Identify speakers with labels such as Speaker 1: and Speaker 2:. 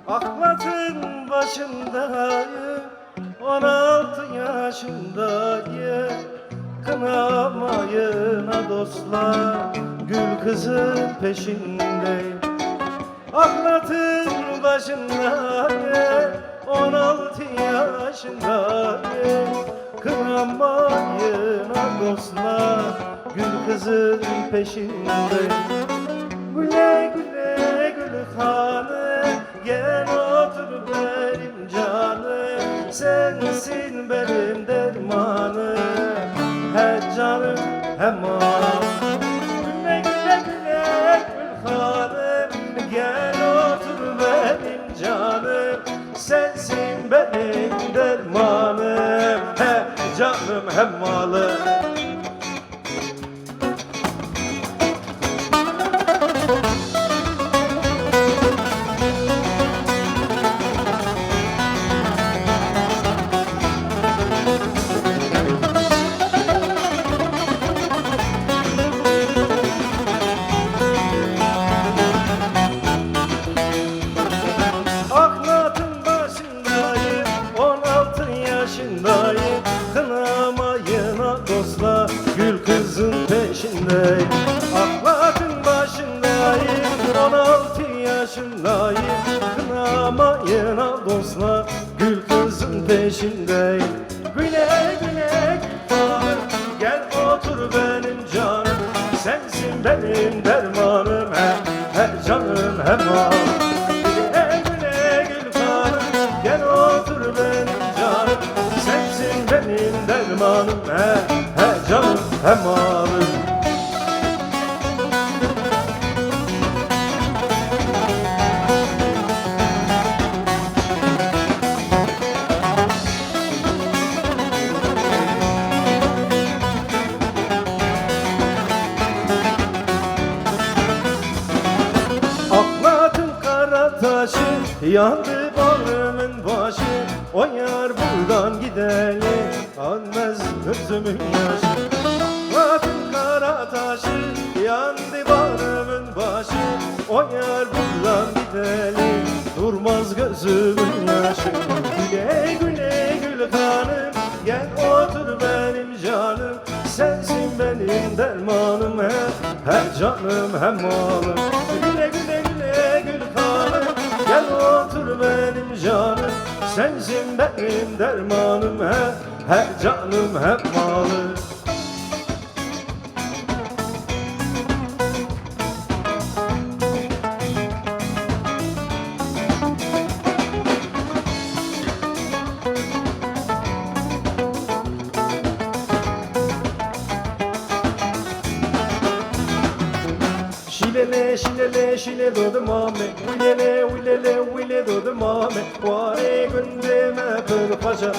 Speaker 1: Aklatın başındayım, 16 yaşındayım. Kınamayın ha dostlar, gül kızın peşindeyim. Aklatın başındayım, 16 yaşındayım. Kınamayın ha dostlar, gül kızın peşindeyim. Güle güle gül hanım, gel otur benim canım. Sensin benim dermanım, he canım he mal. Güle güle güle gül hanım, gel otur benim canım. Sensin benim dermanım, he canım he malım. Yaşındayım, kınamayın ha dostlar, gül kızın peşindeyim. Aklatın başındayım, 16 yaşındayım. Kınamayın ha dostlar, gül kızın peşindeyim. Güle güle gül, gel otur benim canım. Sensin benim dermanım, he canım he mal. Güle güle gül hanım, gel otur benim canım. Sensin benim dermanım, he canım he malım. Aklatın kara taşı, yandı bağrımın başı. O yar buradan gidelim, almaz gözümün yaşı. Aklatın kara taşı, yandı bağrımın başı. O yar buradan gidelim, durmaz gözümün yaşı. Güle güle gül hanım, gel otur benim canım. Sensin benim dermanım, he canım he malım. Güle güle güle gül hanım, gel otur benim canım. Sensin benim dermanım, he canım he malım. Şilele şilele şile dodu mame, Wilele wilele wile dodu mame. Vare gündeme kır paşa.